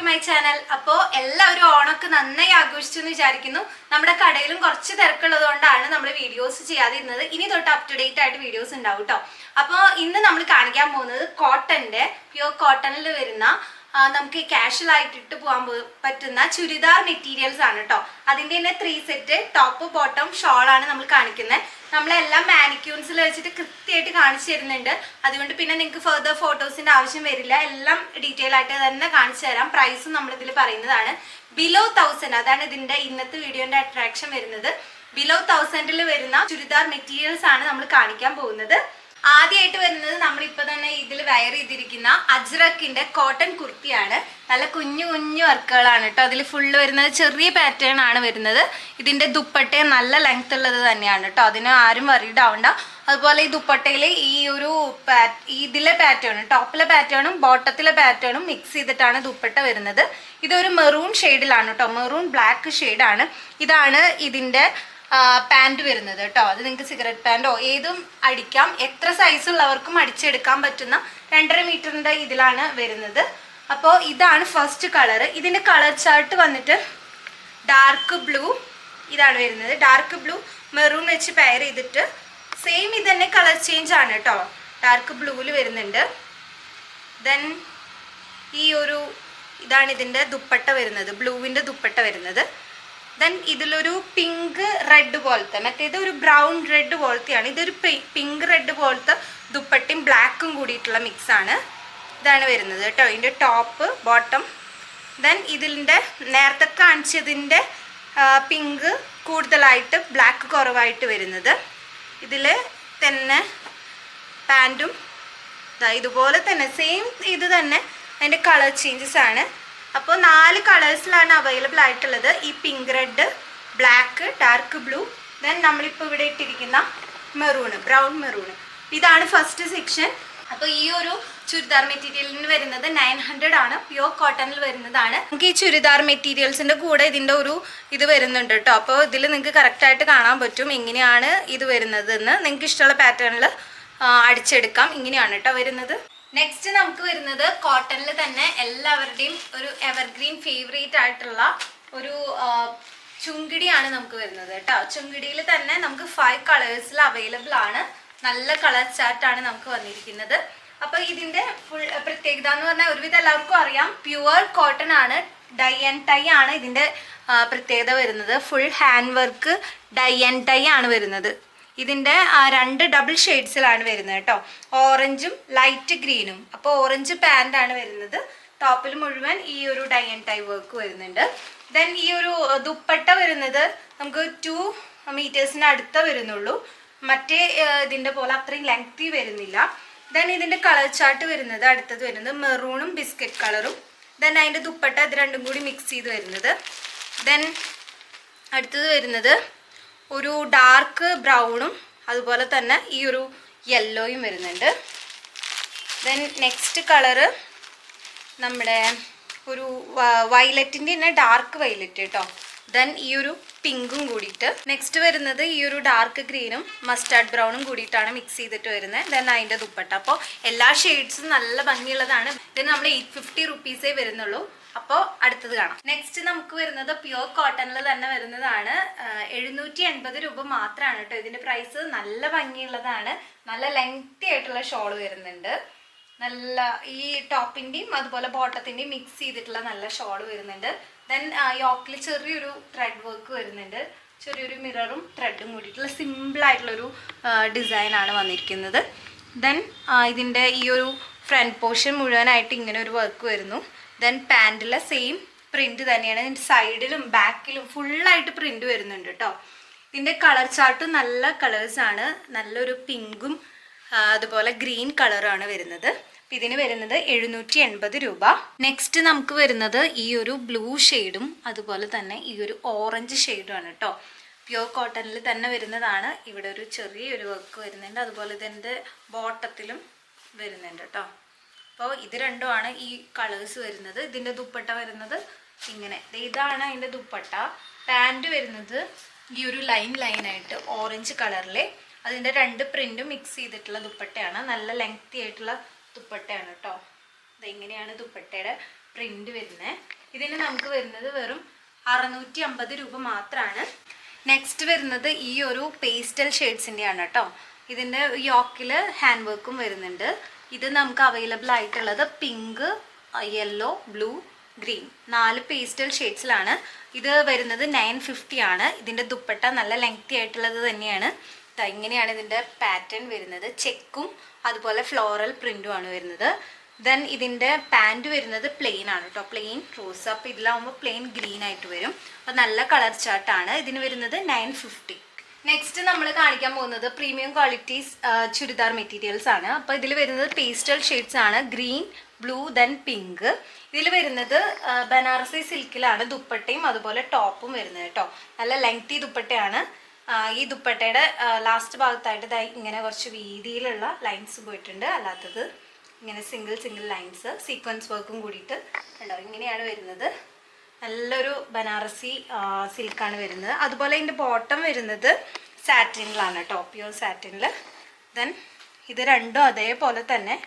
My channel. അപ്പോൾ എല്ലാവരും ഓണമൊക്കെ നന്നായി ആഘോഷിച്ചു എന്ന് വിചാരിക്കുന്നു. നമ്മുടെ കടയിലും കുറച്ച് തിരക്കുള്ളത് കൊണ്ടാണ് നമ്മൾ വീഡിയോസ് ചെയ്യാതിരുന്നത്. ഇനി തൊട്ട് അപ് ടു ഡേറ്റ് ആയിട്ട് വീഡിയോസ് ഉണ്ടാവും കേട്ടോ. അപ്പോൾ ഇന്ന് നമ്മൾ കാണിക്കാൻ പോകുന്നത് കോട്ടന്റെ പ്യുവർ കോട്ടണിൽ വരുന്ന നമുക്ക് കാഷ്വൽ ആയിട്ട് ഇട്ട് പോകാൻ പറ്റുന്ന ചുരിദാർ മെറ്റീരിയൽസ് ആണ് കേട്ടോ. അതിൻ്റെ തന്നെ 3 സെറ്റ് ടോപ്പ് ബോട്ടം ഷോളാണ് നമ്മൾ കാണിക്കുന്നത്. നമ്മളെല്ലാം മാനിക്യൂൺസിൽ വെച്ചിട്ട് കൃത്യമായിട്ട് കാണിച്ചു തരുന്നുണ്ട്. അതുകൊണ്ട് പിന്നെ നിങ്ങൾക്ക് ഫെർദർ ഫോട്ടോസിന്റെ ആവശ്യം വരില്ല. എല്ലാം ഡീറ്റെയിൽ ആയിട്ട് തന്നെ കാണിച്ചു തരാം. പ്രൈസും നമ്മളിതിൽ പറയുന്നതാണ്. ബിലോ 1000, അതാണ് ഇതിന്റെ ഇന്നത്തെ വീഡിയോന്റെ അട്രാക്ഷൻ വരുന്നത്. ബിലോ 1000 വരുന്ന ചുരിദാർ മെറ്റീരിയൽസ് ആണ് നമ്മൾ കാണിക്കാൻ പോകുന്നത്. ആദ്യമായിട്ട് വരുന്നത് നമ്മളിപ്പോൾ തന്നെ ഇതിൽ വെയർ ചെയ്തിരിക്കുന്ന അജ്രക്കിന്റെ കോട്ടൺ കുർത്തിയാണ്. നല്ല കുഞ്ഞു കുഞ്ഞു വർക്കുകളാണ് കേട്ടോ. അതിൽ ഫുള്ള് വരുന്നത് ചെറിയ പാറ്റേൺ ആണ് വരുന്നത്. ഇതിന്റെ ദുപ്പട്ട നല്ല ലെങ്ത് ഉള്ളത് തന്നെയാണ് കേട്ടോ. അതിന് ആരും വറീഡ് ആവണ്ട. അതുപോലെ ഈ ദുപ്പട്ടയിൽ ഈ ഒരു ഇതിലെ പാറ്റേൺ, ടോപ്പിലെ പാറ്റേണും ബോട്ടത്തിലെ പാറ്റേണും മിക്സ് ചെയ്തിട്ടാണ് ദുപ്പട്ട വരുന്നത്. ഇതൊരു മെറൂൺ ഷെയ്ഡിലാണ് കേട്ടോ. മെറൂൺ ബ്ലാക്ക് ഷെയ്ഡാണ്. ഇതാണ് ഇതിന്റെ പാൻറ് വരുന്നത് കേട്ടോ. അത് നിങ്ങൾക്ക് സിഗരറ്റ് പാൻറ്റോ ഏതും അടിക്കാം. എത്ര സൈസ് ഉള്ളവർക്കും അടിച്ചെടുക്കാൻ പറ്റുന്ന 2.5 മീറ്ററിന്റെ ഇതിലാണ് വരുന്നത്. അപ്പോൾ ഇതാണ് ഫസ്റ്റ് കളർ. ഇതിന്റെ കളർ ചാർട്ട് വന്നിട്ട് ഡാർക്ക് ബ്ലൂ ഇതാണ് വരുന്നത്. ഡാർക്ക് ബ്ലൂ മെറൂൺ വെച്ച് പെയർ ചെയ്തിട്ട് സെയിം ഇത് തന്നെ കളർ ചേഞ്ച് ആണ് കേട്ടോ. ഡാർക്ക് ബ്ലൂവിൽ വരുന്നുണ്ട്. ദെൻ ഈ ഒരു ഇതാണ് ഇതിന്റെ ദുപ്പട്ട വരുന്നത്. ബ്ലൂവിന്റെ ദുപ്പട്ട വരുന്നത്. ദെൻ ഇതിലൊരു പിങ്ക് റെഡ് പോലത്തെ, മറ്റേത് ഒരു ബ്രൗൺ റെഡ് പോലത്തെയാണ്. ഇതൊരു പിങ്ക് റെഡ് പോലത്തെ ദുപ്പട്ടയും ബ്ലാക്കും കൂടിയിട്ടുള്ള മിക്സ് ആണ്. ഇതാണ് വരുന്നത് കേട്ടോ. ഇതിൻ്റെ ടോപ്പ് ബോട്ടം. ദെൻ ഇതിൻ്റെ നേരത്തെ കാണിച്ചതിൻ്റെ പിങ്ക് കൂടുതലായിട്ട് ബ്ലാക്ക് കുറവായിട്ട് വരുന്നത്. ഇതിൽ തന്നെ പാൻറ്റും ഇതുപോലെ തന്നെ സെയിം ഇത് തന്നെ അതിൻ്റെ കളർ ചേഞ്ചസ് ആണ്. അപ്പോൾ 4 കളേഴ്സിലാണ് അവൈലബിൾ ആയിട്ടുള്ളത്. ഈ pink red, black, dark blue, then നമ്മളിപ്പോൾ ഇവിടെ ഇട്ടിരിക്കുന്ന മെറൂണ്, ബ്രൗൺ മെറൂണ്. ഇതാണ് ഫസ്റ്റ് സെക്ഷൻ. അപ്പോൾ ഈ ഒരു ചുരിദാർ മെറ്റീരിയലിന് വരുന്നത് 900 ആണ്. പ്യുവർ കോട്ടണിൽ വരുന്നതാണ്. നമുക്ക് ഈ ചുരിദാർ മെറ്റീരിയൽസിൻ്റെ കൂടെ ഇതിൻ്റെ ഒരു ഇത് വരുന്നുണ്ട് കേട്ടോ. അപ്പോൾ ഇതിൽ നിങ്ങൾക്ക് കറക്റ്റായിട്ട് കാണാൻ പറ്റും എങ്ങനെയാണ് ഇത് വരുന്നതെന്ന്. നിങ്ങൾക്ക് ഇഷ്ടമുള്ള പാറ്റേണിൽ അടിച്ചെടുക്കാം. ഇങ്ങനെയാണ് കേട്ടോ വരുന്നത്. നെക്സ്റ്റ് നമുക്ക് വരുന്നത് കോട്ടണിൽ തന്നെ എല്ലാവരുടെയും ഒരു എവർഗ്രീൻ ഫേവറേറ്റ് ആയിട്ടുള്ള ഒരു ചുങ്കിടിയാണ് നമുക്ക് വരുന്നത് കേട്ടോ. ചുങ്കിടിയിൽ തന്നെ നമുക്ക് 5 കളേഴ്സിൽ അവൈലബിൾ ആണ്. നല്ല കളർ ചാർട്ടാണ് നമുക്ക് വന്നിരിക്കുന്നത്. അപ്പോൾ ഇതിൻ്റെ ഫുൾ പ്രത്യേകത എന്ന് പറഞ്ഞാൽ ഒരുവിധം എല്ലാവർക്കും അറിയാം, പ്യുവർ കോട്ടൺ ആണ്. ഡൈ ആൻഡ് ടൈ ആണ് ഇതിൻ്റെ പ്രത്യേകത വരുന്നത്. Full hand work dye and tie ആണ് വരുന്നത്. ഇതിൻ്റെ 2 ഡബിൾ ഷെയ്ഡ്സിലാണ് വരുന്നത് കേട്ടോ. ഓറഞ്ചും ലൈറ്റ് ഗ്രീനും. അപ്പോൾ ഓറഞ്ച് പാൻ്റാണ് വരുന്നത്. ടോപ്പിൽ മുഴുവൻ ഈ ഒരു ഡൈ ആൻഡ് ടൈ വർക്ക് വരുന്നുണ്ട്. ദെൻ ഈ ഒരു ദുപ്പട്ട വരുന്നത് നമുക്ക് 2 മീറ്റേഴ്സിന് അടുത്തേ വരുന്നുള്ളൂ. മറ്റേ ഇതിൻ്റെ പോലെ അത്രയും ലെങ്തി വരുന്നില്ല. ദെൻ ഇതിൻ്റെ കളർ ചാർട്ട് വരുന്നത് അടുത്തത് വരുന്നത് മെറൂണും ബിസ്ക്കറ്റ് കളറും. ദെൻ അതിൻ്റെ ദുപ്പട്ട ഇത് രണ്ടും കൂടി മിക്സ് ചെയ്ത് വരുന്നത്. ദെൻ അടുത്തത് വരുന്നത് ഒരു ഡാർക്ക് ബ്രൗണും അതുപോലെ തന്നെ ഈ ഒരു യെല്ലോയും വരുന്നുണ്ട്. ദെൻ നെക്സ്റ്റ് കളറ് നമ്മുടെ ഒരു വയലറ്റിൻ്റെ തന്നെ ഡാർക്ക് വയലറ്റ് കേട്ടോ. ദെൻ ഈ ഒരു പിങ്കും കൂടിയിട്ട്. നെക്സ്റ്റ് വരുന്നത് ഈ ഒരു ഡാർക്ക് ഗ്രീനും മസ്റ്റാർഡ് ബ്രൗണും കൂടിയിട്ടാണ് മിക്സ് ചെയ്തിട്ട് വരുന്നത്. ദെൻ അതിൻ്റെ ദുപ്പട്ട. അപ്പോൾ എല്ലാ ഷെയ്ഡ്സും നല്ല ഭംഗിയുള്ളതാണ്. ഇതിന് നമ്മൾ 850 റുപ്പീസേ വരുന്നുള്ളൂ. അപ്പോൾ അടുത്തത് കാണാം. നെക്സ്റ്റ് നമുക്ക് വരുന്നത് പ്യുവർ കോട്ടണിൽ തന്നെ വരുന്നതാണ്. 780 രൂപ മാത്രമാണ് കേട്ടോ ഇതിൻ്റെ പ്രൈസ്. നല്ല ഭംഗിയുള്ളതാണ്. നല്ല ലെങ്തി ആയിട്ടുള്ള ഷോൾ വരുന്നുണ്ട്. നല്ല ഈ ടോപ്പിൻ്റെയും അതുപോലെ ബോട്ടത്തിൻ്റെയും മിക്സ് ചെയ്തിട്ടുള്ള നല്ല ഷോൾ വരുന്നുണ്ട്. ദെൻ യോക്കിൽ ചെറിയൊരു ത്രെഡ് വർക്ക് വരുന്നുണ്ട്. ചെറിയൊരു മിററും ത്രെഡും കൂടിയിട്ടുള്ള സിമ്പിളായിട്ടുള്ളൊരു ഡിസൈനാണ് വന്നിരിക്കുന്നത്. ദെൻ ഇതിൻ്റെ ഈ ഒരു ഫ്രണ്ട് പോർഷൻ മുഴുവനായിട്ട് ഇങ്ങനെ ഒരു വർക്ക് വരുന്നു. ദെൻ പാൻറ്റിലെ സെയിം പ്രിൻറ്റ് തന്നെയാണ്. ഇതിൻ്റെ സൈഡിലും ബാക്കിലും ഫുള്ളായിട്ട് പ്രിൻറ്റ് വരുന്നുണ്ട് കേട്ടോ. ഇതിൻ്റെ കളർ ചാർട്ട് നല്ല കളേഴ്സാണ്. നല്ലൊരു പിങ്കും അതുപോലെ ഗ്രീൻ കളറാണ് വരുന്നത്. ഇതിന് വരുന്നത് 780 രൂപ. നെക്സ്റ്റ് നമുക്ക് വരുന്നത് ഈ ഒരു ബ്ലൂ ഷെയ്ഡും അതുപോലെ തന്നെ ഈ ഒരു ഓറഞ്ച് ഷെയ്ഡുമാണ് കേട്ടോ. പ്യുവർ കോട്ടണിൽ തന്നെ വരുന്നതാണ്. ഇവിടെ ഒരു ചെറിയൊരു വർക്ക് വരുന്നുണ്ട്. അതുപോലെ ഇതിൻ്റെ ബോട്ടത്തിലും വരുന്നുണ്ട് കേട്ടോ. അപ്പോൾ ഇത് രണ്ടുമാണ് ഈ കളേഴ്സ് വരുന്നത്. ഇതിൻ്റെ ദുപ്പട്ട വരുന്നത് ഇങ്ങനെ. ഇതാണ് അതിൻ്റെ ദുപ്പട്ട. പാൻറ് വരുന്നത് ഈ ഒരു ലൈനായിട്ട് ഓറഞ്ച് കളറിലെ അതിൻ്റെ 2 പ്രിൻറ്റും മിക്സ് ചെയ്തിട്ടുള്ള ദുപ്പട്ടയാണ്. നല്ല ലെങ്തി ആയിട്ടുള്ള ദുപ്പട്ടയാണ് കേട്ടോ. ഇതെങ്ങനെയാണ് ദുപ്പട്ടയുടെ പ്രിന്റ് വരുന്നത്. ഇതിന് നമുക്ക് വരുന്നത് വെറും 650 രൂപ മാത്രമാണ്. നെക്സ്റ്റ് വരുന്നത് ഈ ഒരു പേസ്റ്റൽ ഷെയ്ഡ്സിൻ്റെ ആണ് കേട്ടോ. ഇതിൻ്റെ യോക്കിൽ ഹാൻഡ് വർക്കും വരുന്നുണ്ട്. ഇത് നമുക്ക് അവൈലബിൾ ആയിട്ടുള്ളത് pink, yellow, blue, green 4 pastel ഷെയ്ഡ്സിലാണ്. ഇത് വരുന്നത് 950 ആണ്. ഇതിൻ്റെ ദുപ്പട്ട നല്ല ലെങ്തി ആയിട്ടുള്ളത് തന്നെയാണ്. ഇങ്ങനെയാണ് ഇതിൻ്റെ പാറ്റേൺ വരുന്നത്. ചെക്കും അതുപോലെ ഫ്ലോറൽ പ്രിൻറ്റും ആണ് വരുന്നത്. ദെൻ ഇതിൻ്റെ പാൻറ് വരുന്നത് പ്ലെയിൻ ആണ് കേട്ടോ, പ്ലെയിൻ റോസ്. അപ്പോൾ ഇതിലാവുമ്പോൾ പ്ലെയിൻ ഗ്രീൻ ആയിട്ട് വരും. അപ്പോൾ നല്ല കളർ ചാർട്ടാണ്. ഇതിന് വരുന്നത് 950. നെക്സ്റ്റ് നമ്മൾ കാണിക്കാൻ പോകുന്നത് പ്രീമിയം ക്വാളിറ്റീസ് ചുരിദാർ മെറ്റീരിയൽസ് ആണ്. അപ്പോൾ ഇതിൽ വരുന്നത് പേസ്റ്റൽ ഷെയ്ഡ്സ് ആണ്, ഗ്രീൻ, ബ്ലൂ, ദെൻ പിങ്ക്. ഇതിൽ വരുന്നത് ബനാറസി സിൽക്കിലാണ് ദുപ്പട്ടയും അതുപോലെ ടോപ്പും വരുന്നത് കേട്ടോ. നല്ല ലെങ്തി ദുപ്പട്ടയാണ്. ഈ ദുപ്പട്ടയുടെ ലാസ്റ്റ് ഭാഗത്തായിട്ട് ഇങ്ങനെ കുറച്ച് വീതിയിലുള്ള ലൈൻസ് പോയിട്ടുണ്ട്. അല്ലാത്തത് ഇങ്ങനെ സിംഗിൾ ലൈൻസ് സീക്വൻസ് വർക്കും കൂടിയിട്ട് ഉണ്ടാവും. ഇങ്ങനെയാണ് വരുന്നത്. നല്ലൊരു ബനാറസി സിൽക്കാണ് വരുന്നത്. അതുപോലെ ഇതിൻ്റെ ബോട്ടം വരുന്നത് സാറ്റിനിലാണ് കേട്ടോ, പ്യൂർ സാറ്റിനിൽ. ദെൻ ഇത് രണ്ടും അതേപോലെ തന്നെ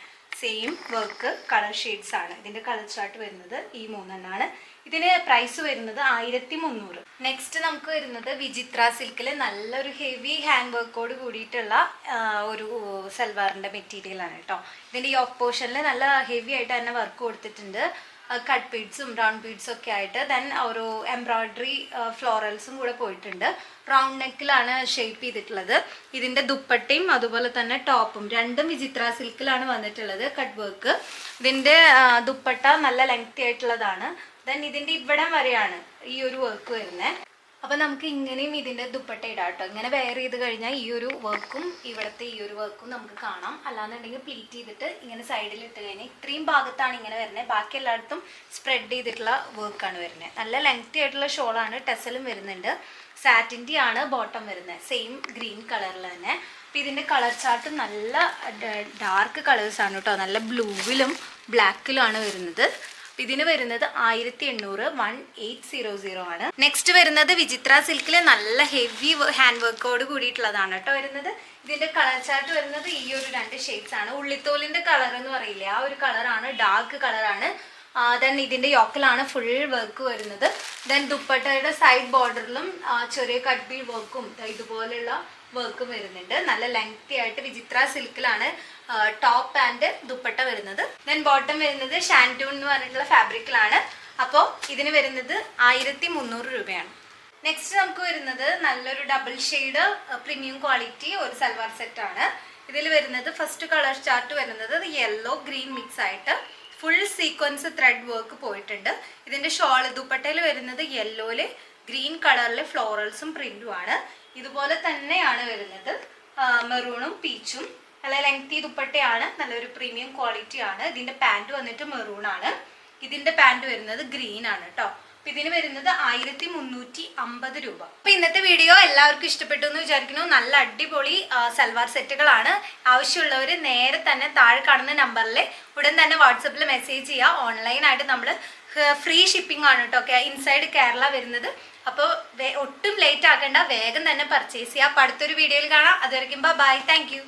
സെയിം വർക്ക് കളർ ഷെയ്ഡ്സ് ആണ്. ഇതിൻ്റെ കളർ ചാർട്ട് വരുന്നത് ഈ 3 ഇതിന് പ്രൈസ് വരുന്നത് 1300. നെക്സ്റ്റ് നമുക്ക് വരുന്നത് വിചിത്ര സിൽക്കിൽ നല്ലൊരു ഹെവി ഹാൻഡ് വർക്കോട് കൂടിയിട്ടുള്ള ഒരു സൽവാറിൻ്റെ മെറ്റീരിയലാണ് കേട്ടോ. ഇതിൻ്റെ യോക്ക് പോർഷനിൽ നല്ല ഹെവി ആയിട്ട് തന്നെ വർക്ക് കൊടുത്തിട്ടുണ്ട്. കട്ട് ബീഡ്സും റൗണ്ട് ബീഡ്സും ഒക്കെ ആയിട്ട്. ദെൻ ഒരു എംബ്രോയ്ഡറി ഫ്ലോറൽസും കൂടെ പോയിട്ടുണ്ട്. റൗണ്ട് നെക്കിലാണ് ഷേപ്പ് ചെയ്തിട്ടുള്ളത്. ഇതിൻ്റെ ദുപ്പട്ടയും അതുപോലെ തന്നെ ടോപ്പും രണ്ടും വിചിത്ര സിൽക്കിലാണ് വന്നിട്ടുള്ളത്. Cut work. ഇതിൻ്റെ ദുപ്പട്ട നല്ല ലെങ്തി ആയിട്ടുള്ളതാണ്. ദെൻ ഇതിൻ്റെ ഇവിടം വരെയാണ് ഈ ഒരു വർക്ക് വരുന്നത്. അപ്പോൾ നമുക്ക് ഇങ്ങനെയും ഇതിൻ്റെ ദുപ്പട്ട ഇടാം കേട്ടോ. ഇങ്ങനെ വെയർ ചെയ്ത് കഴിഞ്ഞാൽ ഈ ഒരു വർക്കും ഇവിടുത്തെ ഈ ഒരു വർക്കും നമുക്ക് കാണാം. അല്ലാന്നുണ്ടെങ്കിൽ പ്ലീറ്റ് ചെയ്തിട്ട് ഇങ്ങനെ സൈഡിൽ ഇട്ട് കഴിഞ്ഞാൽ ഇത്രയും ഭാഗത്താണ് ഇങ്ങനെ വരുന്നത്. ബാക്കി എല്ലായിടത്തും സ്പ്രെഡ് ചെയ്തിട്ടുള്ള വർക്കാണ് വരുന്നത്. നല്ല ലെങ്തി ആയിട്ടുള്ള ഷോളാണ്. ടെസലും വരുന്നുണ്ട്. സാറ്റിൻ്റെ ആണ് ബോട്ടം വരുന്നത്, സെയിം ഗ്രീൻ കളറിൽ തന്നെ. അപ്പോൾ ഇതിൻ്റെ കളർ ചാർട്ട് നല്ല ഡാർക്ക് കളേഴ്സാണ് കേട്ടോ. നല്ല ബ്ലൂവിലും ബ്ലാക്കിലുമാണ് വരുന്നത്. ഇതിന് വരുന്നത് 1800, 1800 ആണ്. നെക്സ്റ്റ് വരുന്നത് വിചിത്ര സിൽക്കിൽ നല്ല ഹെവി ഹാൻഡ് വർക്കോട് കൂടിയിട്ടുള്ളതാണ് കേട്ടോ വരുന്നത്. ഇതിന്റെ കളർ ചാർട്ട് വരുന്നത് ഈ ഒരു 2 ഷെയ്ഡ്സ് ആണ്. ഉള്ളിത്തോലിന്റെ കളർ എന്ന് പറയില്ലേ, ആ ഒരു കളറാണ്, ഡാർക്ക് കളറാണ്. ദെൻ ഇതിന്റെ യോക്കിലാണ് ഫുൾ വർക്ക് വരുന്നത്. ദെൻ ദുപ്പട്ടയുടെ സൈഡ് ബോർഡറിലും ചെറിയ കട്ട് ബീഡ് വർക്കും ഇതുപോലെയുള്ള വർക്കും വരുന്നുണ്ട്. നല്ല ലെങ്തി ആയിട്ട് വിചിത്ര സിൽക്കിലാണ് ടോപ്പ് ആൻഡ് ദുപ്പട്ട വരുന്നത്. ദെൻ ബോട്ടം വരുന്നത് ഷാൻറ്റൂൺ എന്ന് പറഞ്ഞിട്ടുള്ള ഫാബ്രിക്കിലാണ്. അപ്പോൾ ഇതിന് വരുന്നത് 1300 രൂപയാണ്. നെക്സ്റ്റ് നമുക്ക് വരുന്നത് നല്ലൊരു ഡബിൾ ഷെയ്ഡ് പ്രീമിയം ക്വാളിറ്റി ഒരു സൽവാർ സെറ്റാണ്. ഇതിൽ വരുന്നത് ഫസ്റ്റ് കളർ ചാർട്ട് വരുന്നത് യെല്ലോ ഗ്രീൻ മിക്സ് ആയിട്ട് ഫുൾ സീക്വൻസ് ത്രെഡ് വർക്ക് പോയിട്ടുണ്ട്. ഇതിൻ്റെ ഷോൾ ദുപ്പട്ടയിൽ വരുന്നത് യെല്ലോയില് ഗ്രീൻ കളറിൽ ഫ്ലോറൽസും പ്രിന്റും ആണ്. ഇതുപോലെ തന്നെയാണ് വരുന്നത് മെറൂണും പീച്ചും. നല്ല ലെങ്തി ദുപ്പട്ടയാണ്, നല്ലൊരു പ്രീമിയം ക്വാളിറ്റി ആണ്. ഇതിൻ്റെ പാൻറ് വന്നിട്ട് മെറൂൺ ആണ്. ഇതിൻ്റെ പാൻറ് വരുന്നത് ഗ്രീൻ ആണ് കേട്ടോ. അപ്പം ഇതിന് വരുന്നത് 1350 രൂപ. അപ്പം ഇന്നത്തെ വീഡിയോ എല്ലാവർക്കും ഇഷ്ടപ്പെട്ടു എന്ന് വിചാരിക്കുന്നു. നല്ല അടിപൊളി സൽവാർ സെറ്റുകളാണ്. ആവശ്യമുള്ളവർ നേരെ തന്നെ താഴെ കാണുന്ന നമ്പറിൽ ഉടൻ തന്നെ വാട്സപ്പിൽ മെസ്സേജ് ചെയ്യുക. ഓൺലൈനായിട്ട് നമ്മൾ ഫ്രീ ഷിപ്പിംഗ് ആണ് കേട്ടോ, ഇൻസൈഡ് കേരള വരുന്നത്. അപ്പോൾ ഒട്ടും ലേറ്റ് ആക്കേണ്ട, വേഗം തന്നെ പർച്ചേസ് ചെയ്യുക. അപ്പോൾ അടുത്തൊരു വീഡിയോയിൽ കാണാം. അതുവരെയ്ക്കും ബൈ, താങ്ക് യു.